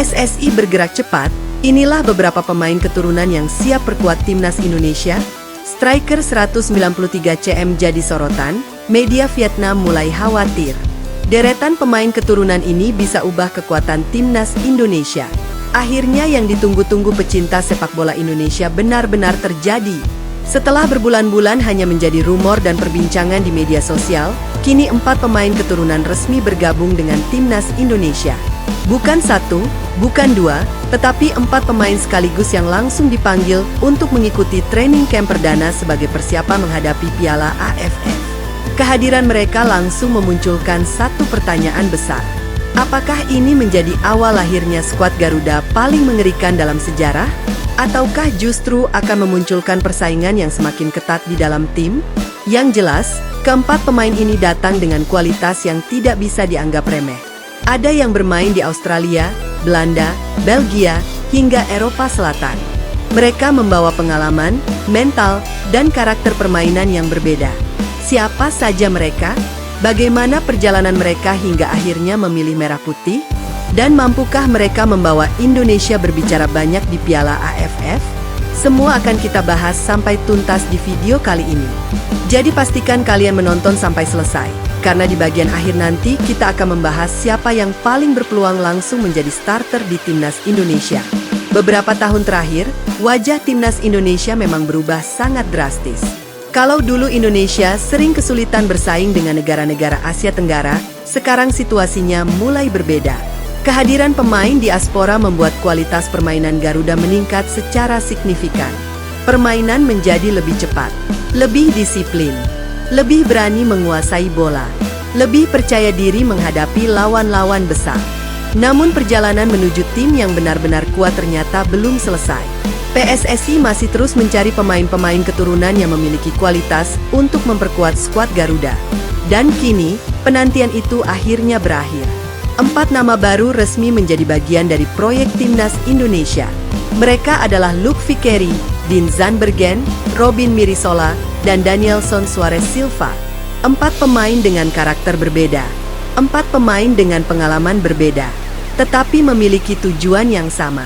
PSSI bergerak cepat, inilah beberapa pemain keturunan yang siap perkuat timnas Indonesia. Striker 193 cm jadi sorotan, media Vietnam mulai khawatir. Deretan pemain keturunan ini bisa ubah kekuatan timnas Indonesia. Akhirnya yang ditunggu-tunggu pecinta sepak bola Indonesia benar-benar terjadi. Setelah berbulan-bulan hanya menjadi rumor dan perbincangan di media sosial, kini 4 pemain keturunan resmi bergabung dengan timnas Indonesia. Bukan 1, bukan 2, tetapi 4 pemain sekaligus yang langsung dipanggil untuk mengikuti training camp perdana sebagai persiapan menghadapi Piala AFF. Kehadiran mereka langsung memunculkan satu pertanyaan besar. Apakah ini menjadi awal lahirnya skuad Garuda paling mengerikan dalam sejarah? Ataukah justru akan memunculkan persaingan yang semakin ketat di dalam tim? Yang jelas, keempat pemain ini datang dengan kualitas yang tidak bisa dianggap remeh. Ada yang bermain di Australia, Belanda, Belgia, hingga Eropa Selatan. Mereka membawa pengalaman, mental, dan karakter permainan yang berbeda. Siapa saja mereka? Bagaimana perjalanan mereka hingga akhirnya memilih merah putih? Dan mampukah mereka membawa Indonesia berbicara banyak di Piala AFF? Semua akan kita bahas sampai tuntas di video kali ini. Jadi pastikan kalian menonton sampai selesai, karena di bagian akhir nanti kita akan membahas siapa yang paling berpeluang langsung menjadi starter di timnas Indonesia. Beberapa tahun terakhir, wajah timnas Indonesia memang berubah sangat drastis. Kalau dulu Indonesia sering kesulitan bersaing dengan negara-negara Asia Tenggara, sekarang situasinya mulai berbeda. Kehadiran pemain diaspora membuat kualitas permainan Garuda meningkat secara signifikan. Permainan menjadi lebih cepat, lebih disiplin, lebih berani menguasai bola, lebih percaya diri menghadapi lawan-lawan besar. Namun perjalanan menuju tim yang benar-benar kuat ternyata belum selesai. PSSI masih terus mencari pemain-pemain keturunan yang memiliki kualitas untuk memperkuat skuad Garuda. Dan kini, penantian itu akhirnya berakhir. 4 nama baru resmi menjadi bagian dari proyek timnas Indonesia. Mereka adalah Luke Vickery, Dean Zandbergen, Robin Mirisola, dan Danielson Suarez Silva. 4 pemain dengan karakter berbeda. 4 pemain dengan pengalaman berbeda, tetapi memiliki tujuan yang sama.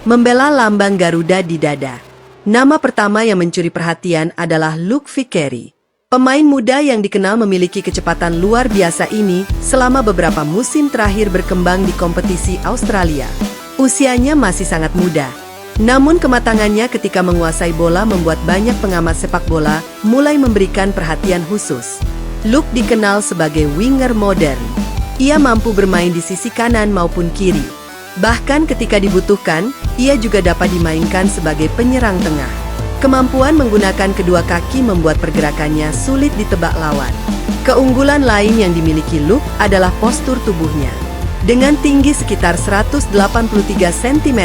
Membela lambang Garuda di dada. Nama pertama yang mencuri perhatian adalah Luke Vickery. Pemain muda yang dikenal memiliki kecepatan luar biasa ini selama beberapa musim terakhir berkembang di kompetisi Australia. Usianya masih sangat muda, namun kematangannya ketika menguasai bola membuat banyak pengamat sepak bola mulai memberikan perhatian khusus. Luke dikenal sebagai winger modern. Ia mampu bermain di sisi kanan maupun kiri. Bahkan ketika dibutuhkan, ia juga dapat dimainkan sebagai penyerang tengah. Kemampuan menggunakan kedua kaki membuat pergerakannya sulit ditebak lawan. Keunggulan lain yang dimiliki Luke adalah postur tubuhnya. Dengan tinggi sekitar 183 cm,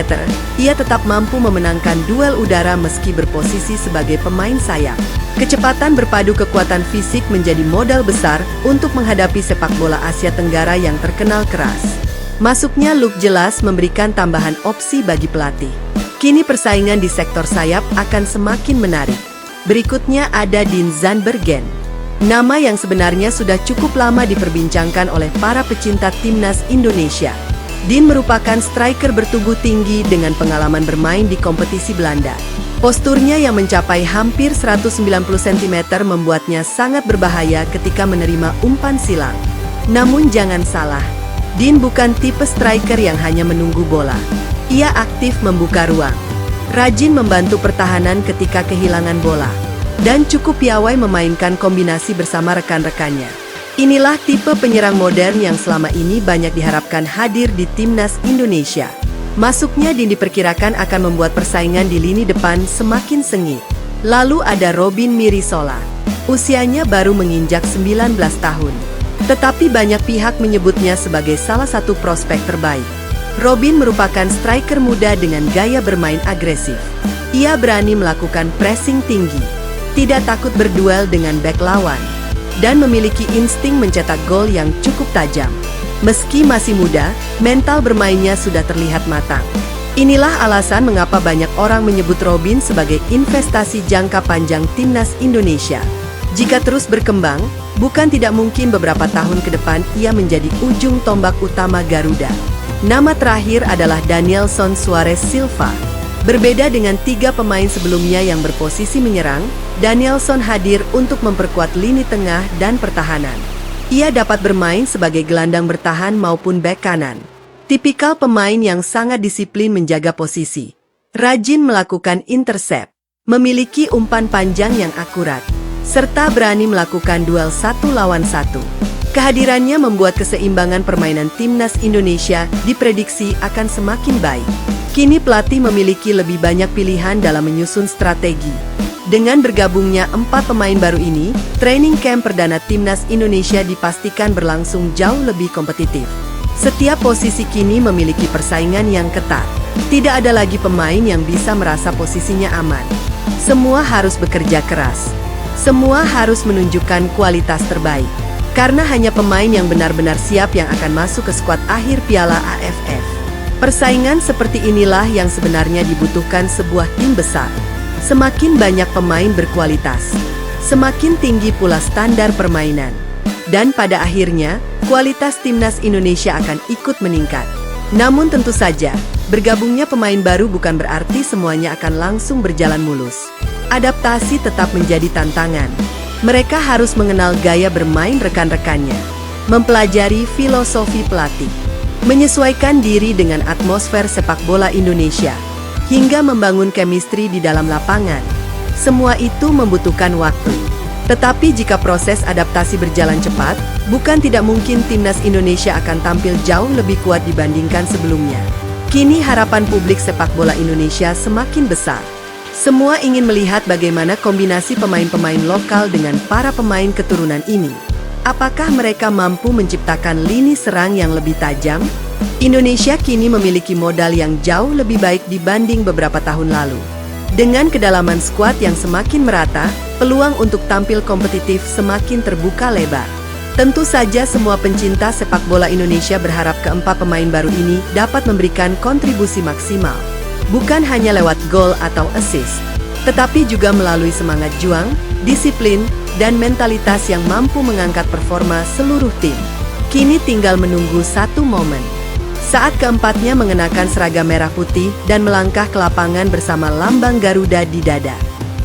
ia tetap mampu memenangkan duel udara meski berposisi sebagai pemain sayap. Kecepatan berpadu kekuatan fisik menjadi modal besar untuk menghadapi sepak bola Asia Tenggara yang terkenal keras. Masuknya Luke jelas memberikan tambahan opsi bagi pelatih. Kini persaingan di sektor sayap akan semakin menarik. Berikutnya ada Dean Zandbergen. Nama yang sebenarnya sudah cukup lama diperbincangkan oleh para pecinta timnas Indonesia. Dean merupakan striker bertubuh tinggi dengan pengalaman bermain di kompetisi Belanda. Posturnya yang mencapai hampir 190 cm membuatnya sangat berbahaya ketika menerima umpan silang. Namun jangan salah, Dean bukan tipe striker yang hanya menunggu bola. Ia aktif membuka ruang, rajin membantu pertahanan ketika kehilangan bola, dan cukup piawai memainkan kombinasi bersama rekan-rekannya. Inilah tipe penyerang modern yang selama ini banyak diharapkan hadir di timnas Indonesia. Masuknya Dean diperkirakan akan membuat persaingan di lini depan semakin sengit. Lalu ada Robin Mirisola. Usianya baru menginjak 19 tahun. Tetapi banyak pihak menyebutnya sebagai salah satu prospek terbaik. Robin merupakan striker muda dengan gaya bermain agresif. Ia berani melakukan pressing tinggi, tidak takut berduel dengan bek lawan, dan memiliki insting mencetak gol yang cukup tajam. Meski masih muda, mental bermainnya sudah terlihat matang. Inilah alasan mengapa banyak orang menyebut Robin sebagai investasi jangka panjang timnas Indonesia. Jika terus berkembang, bukan tidak mungkin beberapa tahun ke depan ia menjadi ujung tombak utama Garuda. Nama terakhir adalah Danielson Suarez Silva. Berbeda dengan 3 pemain sebelumnya yang berposisi menyerang, Danielson hadir untuk memperkuat lini tengah dan pertahanan. Ia dapat bermain sebagai gelandang bertahan maupun bek kanan. Tipikal pemain yang sangat disiplin menjaga posisi, rajin melakukan intercept, memiliki umpan panjang yang akurat, serta berani melakukan duel 1 lawan 1. Kehadirannya membuat keseimbangan permainan timnas Indonesia diprediksi akan semakin baik. Kini pelatih memiliki lebih banyak pilihan dalam menyusun strategi. Dengan bergabungnya 4 pemain baru ini, training camp perdana timnas Indonesia dipastikan berlangsung jauh lebih kompetitif. Setiap posisi kini memiliki persaingan yang ketat. Tidak ada lagi pemain yang bisa merasa posisinya aman. Semua harus bekerja keras. Semua harus menunjukkan kualitas terbaik. Karena hanya pemain yang benar-benar siap yang akan masuk ke skuad akhir Piala AFF. Persaingan seperti inilah yang sebenarnya dibutuhkan sebuah tim besar. Semakin banyak pemain berkualitas, semakin tinggi pula standar permainan. Dan pada akhirnya, kualitas timnas Indonesia akan ikut meningkat. Namun tentu saja, bergabungnya pemain baru bukan berarti semuanya akan langsung berjalan mulus. Adaptasi tetap menjadi tantangan. Mereka harus mengenal gaya bermain rekan-rekannya, mempelajari filosofi pelatih, menyesuaikan diri dengan atmosfer sepak bola Indonesia, hingga membangun chemistry di dalam lapangan. Semua itu membutuhkan waktu. Tetapi jika proses adaptasi berjalan cepat, bukan tidak mungkin timnas Indonesia akan tampil jauh lebih kuat dibandingkan sebelumnya. Kini harapan publik sepak bola Indonesia semakin besar. Semua ingin melihat bagaimana kombinasi pemain-pemain lokal dengan para pemain keturunan ini. Apakah mereka mampu menciptakan lini serang yang lebih tajam? Indonesia kini memiliki modal yang jauh lebih baik dibanding beberapa tahun lalu. Dengan kedalaman skuad yang semakin merata, peluang untuk tampil kompetitif semakin terbuka lebar. Tentu saja semua pencinta sepak bola Indonesia berharap keempat pemain baru ini dapat memberikan kontribusi maksimal. Bukan hanya lewat gol atau assist, tetapi juga melalui semangat juang, disiplin, dan mentalitas yang mampu mengangkat performa seluruh tim. Kini tinggal menunggu satu momen. Saat keempatnya mengenakan seragam merah putih dan melangkah ke lapangan bersama lambang Garuda di dada.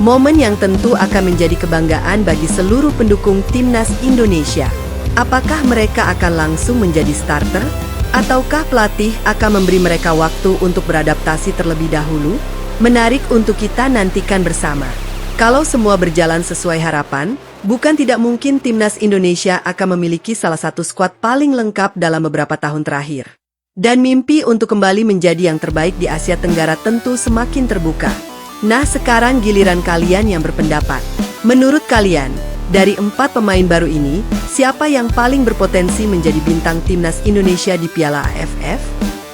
Momen yang tentu akan menjadi kebanggaan bagi seluruh pendukung timnas Indonesia. Apakah mereka akan langsung menjadi starter? Ataukah pelatih akan memberi mereka waktu untuk beradaptasi terlebih dahulu? Menarik untuk kita nantikan bersama. Kalau semua berjalan sesuai harapan, bukan tidak mungkin timnas Indonesia akan memiliki salah satu skuad paling lengkap dalam beberapa tahun terakhir. Dan mimpi untuk kembali menjadi yang terbaik di Asia Tenggara tentu semakin terbuka. Nah, sekarang giliran kalian yang berpendapat. Menurut kalian, dari 4 pemain baru ini, siapa yang paling berpotensi menjadi bintang timnas Indonesia di Piala AFF?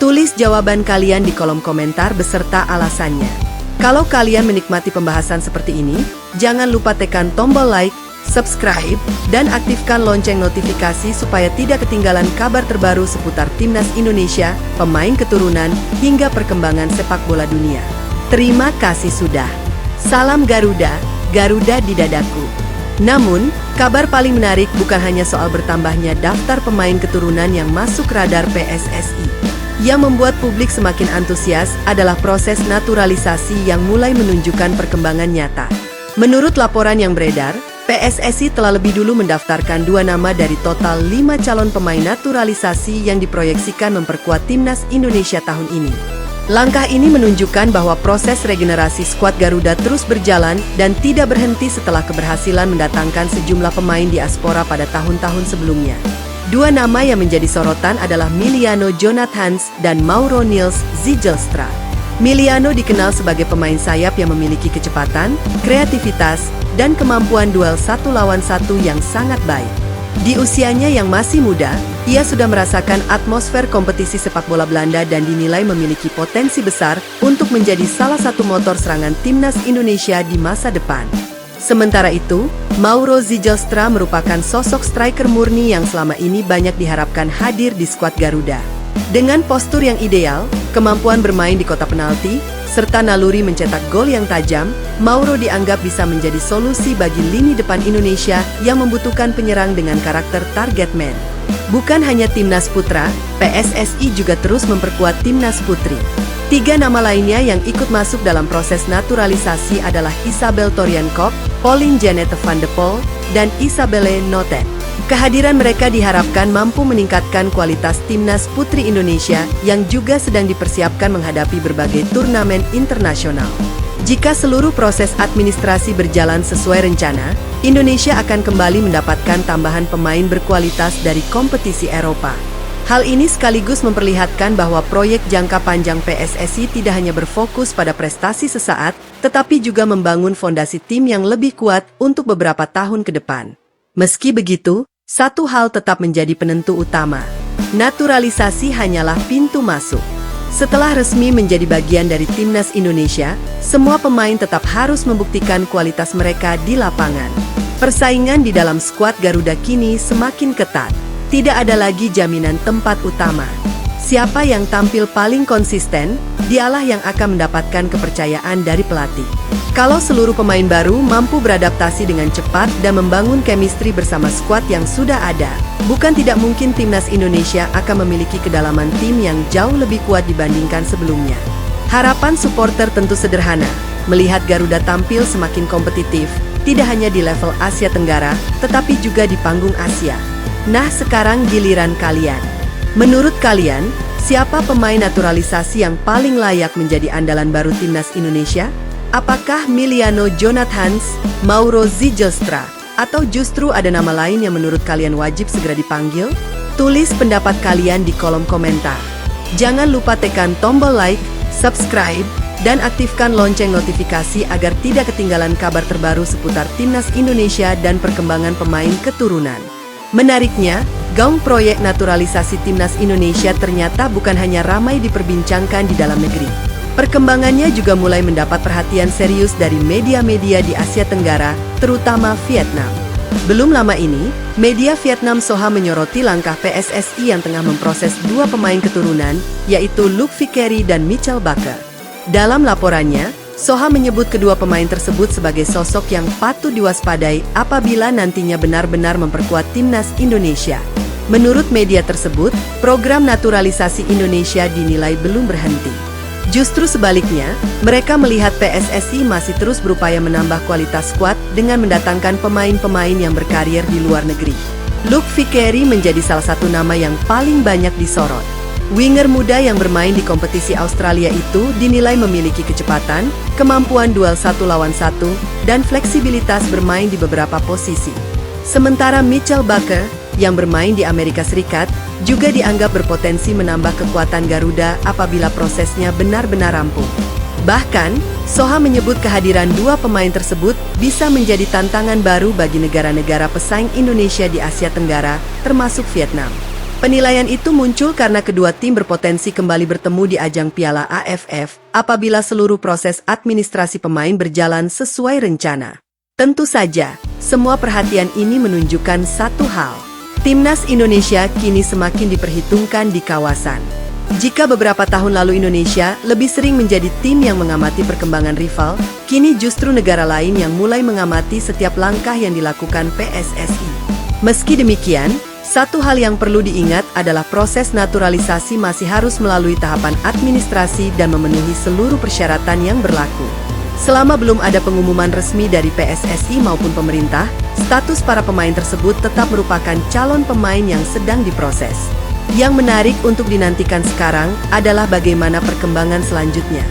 Tulis jawaban kalian di kolom komentar beserta alasannya. Kalau kalian menikmati pembahasan seperti ini, jangan lupa tekan tombol like, subscribe, dan aktifkan lonceng notifikasi supaya tidak ketinggalan kabar terbaru seputar timnas Indonesia, pemain keturunan, hingga perkembangan sepak bola dunia. Terima kasih sudah. Salam Garuda, Garuda di dadaku. Namun, kabar paling menarik bukan hanya soal bertambahnya daftar pemain keturunan yang masuk radar PSSI. Yang membuat publik semakin antusias adalah proses naturalisasi yang mulai menunjukkan perkembangan nyata. Menurut laporan yang beredar, PSSI telah lebih dulu mendaftarkan 2 nama dari total 5 calon pemain naturalisasi yang diproyeksikan memperkuat timnas Indonesia tahun ini. Langkah ini menunjukkan bahwa proses regenerasi skuad Garuda terus berjalan dan tidak berhenti setelah keberhasilan mendatangkan sejumlah pemain diaspora pada tahun-tahun sebelumnya. 2 nama yang menjadi sorotan adalah Miliano Jonathans dan Mauro Nils Zijlstra. Miliano dikenal sebagai pemain sayap yang memiliki kecepatan, kreativitas, dan kemampuan duel 1 lawan 1 yang sangat baik. Di usianya yang masih muda, ia sudah merasakan atmosfer kompetisi sepak bola Belanda dan dinilai memiliki potensi besar untuk menjadi salah satu motor serangan timnas Indonesia di masa depan. Sementara itu, Mauro Zijlstra merupakan sosok striker murni yang selama ini banyak diharapkan hadir di skuad Garuda. Dengan postur yang ideal, kemampuan bermain di kotak penalti, serta naluri mencetak gol yang tajam, Mauro dianggap bisa menjadi solusi bagi lini depan Indonesia yang membutuhkan penyerang dengan karakter target man. Bukan hanya timnas putra, PSSI juga terus memperkuat timnas putri. 3 nama lainnya yang ikut masuk dalam proses naturalisasi adalah Isabel Toriankop, Pauline Janette van de Pol, dan Isabelle Notet. Kehadiran mereka diharapkan mampu meningkatkan kualitas timnas putri Indonesia yang juga sedang dipersiapkan menghadapi berbagai turnamen internasional. Jika seluruh proses administrasi berjalan sesuai rencana, Indonesia akan kembali mendapatkan tambahan pemain berkualitas dari kompetisi Eropa. Hal ini sekaligus memperlihatkan bahwa proyek jangka panjang PSSI tidak hanya berfokus pada prestasi sesaat, tetapi juga membangun fondasi tim yang lebih kuat untuk beberapa tahun ke depan. Meski begitu, satu hal tetap menjadi penentu utama. Naturalisasi hanyalah pintu masuk. Setelah resmi menjadi bagian dari timnas Indonesia, semua pemain tetap harus membuktikan kualitas mereka di lapangan. Persaingan di dalam skuad Garuda kini semakin ketat. Tidak ada lagi jaminan tempat utama. Siapa yang tampil paling konsisten, dialah yang akan mendapatkan kepercayaan dari pelatih. Kalau seluruh pemain baru mampu beradaptasi dengan cepat dan membangun chemistry bersama skuad yang sudah ada, bukan tidak mungkin timnas Indonesia akan memiliki kedalaman tim yang jauh lebih kuat dibandingkan sebelumnya. Harapan supporter tentu sederhana, melihat Garuda tampil semakin kompetitif, tidak hanya di level Asia Tenggara, tetapi juga di panggung Asia. Nah, sekarang giliran kalian. Menurut kalian, siapa pemain naturalisasi yang paling layak menjadi andalan baru timnas Indonesia? Apakah Miliano Jonathans, Mauro Zijelstra, atau justru ada nama lain yang menurut kalian wajib segera dipanggil? Tulis pendapat kalian di kolom komentar. Jangan lupa tekan tombol like, subscribe, dan aktifkan lonceng notifikasi agar tidak ketinggalan kabar terbaru seputar timnas Indonesia dan perkembangan pemain keturunan. Menariknya, gaung proyek naturalisasi timnas Indonesia ternyata bukan hanya ramai diperbincangkan di dalam negeri. Perkembangannya juga mulai mendapat perhatian serius dari media-media di Asia Tenggara, terutama Vietnam. Belum lama ini, media Vietnam Soha menyoroti langkah PSSI yang tengah memproses 2 pemain keturunan, yaitu Luc Vickery dan Michel Bakker. Dalam laporannya, Soha menyebut kedua pemain tersebut sebagai sosok yang patut diwaspadai apabila nantinya benar-benar memperkuat timnas Indonesia. Menurut media tersebut, program naturalisasi Indonesia dinilai belum berhenti. Justru sebaliknya, mereka melihat PSSI masih terus berupaya menambah kualitas skuad dengan mendatangkan pemain-pemain yang berkarir di luar negeri. Luc Vickery menjadi salah satu nama yang paling banyak disorot. Winger muda yang bermain di kompetisi Australia itu dinilai memiliki kecepatan, kemampuan duel 1 lawan 1, dan fleksibilitas bermain di beberapa posisi. Sementara Michel Bakker, yang bermain di Amerika Serikat, juga dianggap berpotensi menambah kekuatan Garuda apabila prosesnya benar-benar rampung. Bahkan, Soha menyebut kehadiran 2 pemain tersebut bisa menjadi tantangan baru bagi negara-negara pesaing Indonesia di Asia Tenggara, termasuk Vietnam. Penilaian itu muncul karena kedua tim berpotensi kembali bertemu di ajang Piala AFF apabila seluruh proses administrasi pemain berjalan sesuai rencana. Tentu saja, semua perhatian ini menunjukkan satu hal. Timnas Indonesia kini semakin diperhitungkan di kawasan. Jika beberapa tahun lalu Indonesia lebih sering menjadi tim yang mengamati perkembangan rival, kini justru negara lain yang mulai mengamati setiap langkah yang dilakukan PSSI. Meski demikian, satu hal yang perlu diingat adalah proses naturalisasi masih harus melalui tahapan administrasi dan memenuhi seluruh persyaratan yang berlaku. Selama belum ada pengumuman resmi dari PSSI maupun pemerintah, status para pemain tersebut tetap merupakan calon pemain yang sedang diproses. Yang menarik untuk dinantikan sekarang adalah bagaimana perkembangan selanjutnya.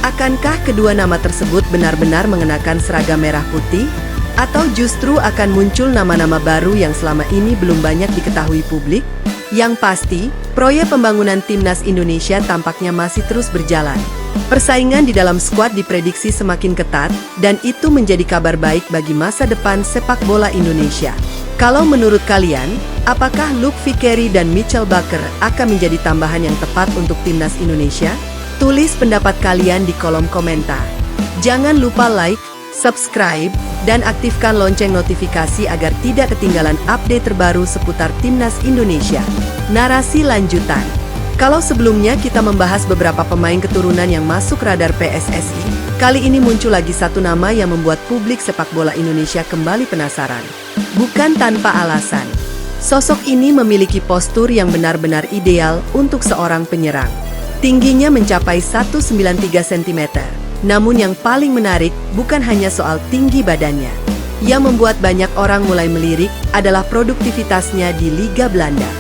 Akankah kedua nama tersebut benar-benar mengenakan seragam merah putih? Atau justru akan muncul nama-nama baru yang selama ini belum banyak diketahui publik? Yang pasti, proyek pembangunan timnas Indonesia tampaknya masih terus berjalan. Persaingan di dalam skuad diprediksi semakin ketat, dan itu menjadi kabar baik bagi masa depan sepak bola Indonesia. Kalau menurut kalian, apakah Luc Vickery dan Michel Bakker akan menjadi tambahan yang tepat untuk timnas Indonesia? Tulis pendapat kalian di kolom komentar. Jangan lupa like, subscribe, dan aktifkan lonceng notifikasi agar tidak ketinggalan update terbaru seputar timnas Indonesia. Narasi lanjutan. Kalau sebelumnya kita membahas beberapa pemain keturunan yang masuk radar PSSI, kali ini muncul lagi satu nama yang membuat publik sepak bola Indonesia kembali penasaran. Bukan tanpa alasan. Sosok ini memiliki postur yang benar-benar ideal untuk seorang penyerang. Tingginya mencapai 193 cm. Namun yang paling menarik bukan hanya soal tinggi badannya. Yang membuat banyak orang mulai melirik adalah produktivitasnya di Liga Belanda.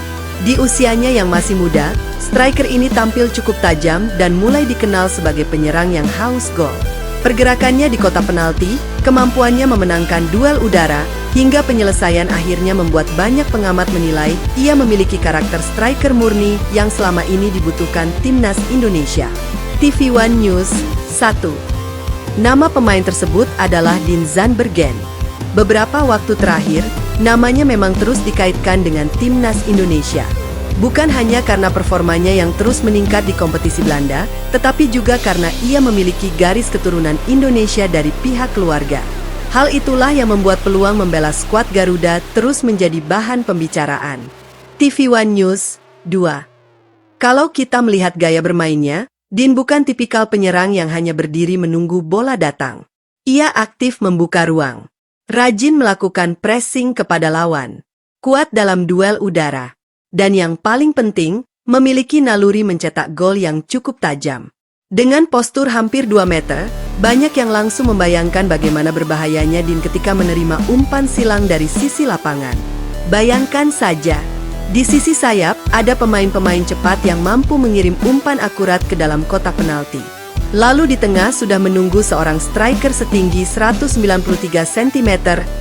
Di usianya yang masih muda, striker ini tampil cukup tajam dan mulai dikenal sebagai penyerang yang haus gol. Pergerakannya di kotak penalti, kemampuannya memenangkan duel udara, hingga penyelesaian akhirnya membuat banyak pengamat menilai ia memiliki karakter striker murni yang selama ini dibutuhkan timnas Indonesia. TV One News 1. Nama pemain tersebut adalah Dean Zandbergen. Beberapa waktu terakhir, namanya memang terus dikaitkan dengan timnas Indonesia. Bukan hanya karena performanya yang terus meningkat di kompetisi Belanda, tetapi juga karena ia memiliki garis keturunan Indonesia dari pihak keluarga. Hal itulah yang membuat peluang membela skuad Garuda terus menjadi bahan pembicaraan. TV One News 2. Kalau kita melihat gaya bermainnya, Dean bukan tipikal penyerang yang hanya berdiri menunggu bola datang. Ia aktif membuka ruang, rajin melakukan pressing kepada lawan, kuat dalam duel udara, dan yang paling penting, memiliki naluri mencetak gol yang cukup tajam. Dengan postur hampir 2 meter, banyak yang langsung membayangkan bagaimana berbahayanya Dean ketika menerima umpan silang dari sisi lapangan. Bayangkan saja, di sisi sayap ada pemain-pemain cepat yang mampu mengirim umpan akurat ke dalam kotak penalti. Lalu di tengah sudah menunggu seorang striker setinggi 193 cm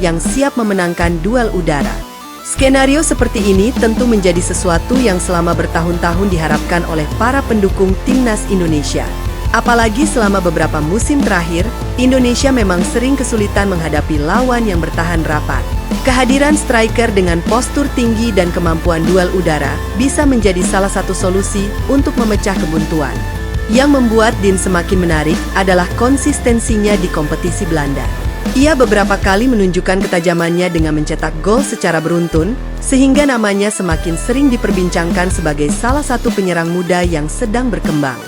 yang siap memenangkan duel udara. Skenario seperti ini tentu menjadi sesuatu yang selama bertahun-tahun diharapkan oleh para pendukung timnas Indonesia. Apalagi selama beberapa musim terakhir, Indonesia memang sering kesulitan menghadapi lawan yang bertahan rapat. Kehadiran striker dengan postur tinggi dan kemampuan duel udara bisa menjadi salah satu solusi untuk memecah kebuntuan. Yang membuat Dean semakin menarik adalah konsistensinya di kompetisi Belanda. Ia beberapa kali menunjukkan ketajamannya dengan mencetak gol secara beruntun, sehingga namanya semakin sering diperbincangkan sebagai salah satu penyerang muda yang sedang berkembang.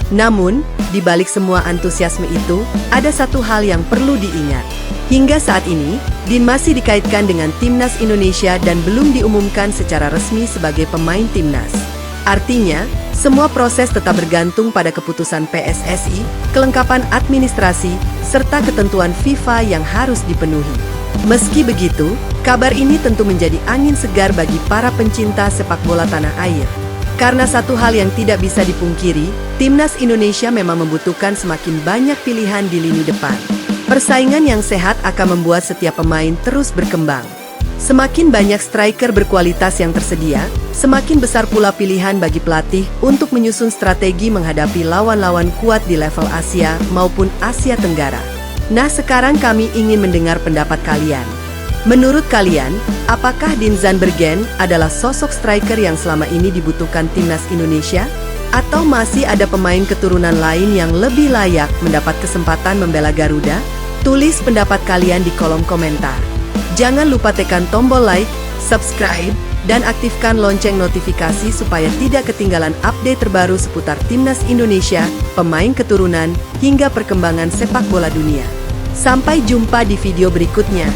Namun, di balik semua antusiasme itu, ada satu hal yang perlu diingat. Hingga saat ini, Dean masih dikaitkan dengan timnas Indonesia dan belum diumumkan secara resmi sebagai pemain timnas. Artinya, semua proses tetap bergantung pada keputusan PSSI, kelengkapan administrasi, serta ketentuan FIFA yang harus dipenuhi. Meski begitu, kabar ini tentu menjadi angin segar bagi para pencinta sepak bola tanah air. Karena satu hal yang tidak bisa dipungkiri, timnas Indonesia memang membutuhkan semakin banyak pilihan di lini depan. Persaingan yang sehat akan membuat setiap pemain terus berkembang. Semakin banyak striker berkualitas yang tersedia, semakin besar pula pilihan bagi pelatih untuk menyusun strategi menghadapi lawan-lawan kuat di level Asia maupun Asia Tenggara. Nah, sekarang kami ingin mendengar pendapat kalian. Menurut kalian, apakah Dean Zandbergen adalah sosok striker yang selama ini dibutuhkan timnas Indonesia? Atau masih ada pemain keturunan lain yang lebih layak mendapat kesempatan membela Garuda? Tulis pendapat kalian di kolom komentar. Jangan lupa tekan tombol like, subscribe, dan aktifkan lonceng notifikasi supaya tidak ketinggalan update terbaru seputar timnas Indonesia, pemain keturunan, hingga perkembangan sepak bola dunia. Sampai jumpa di video berikutnya.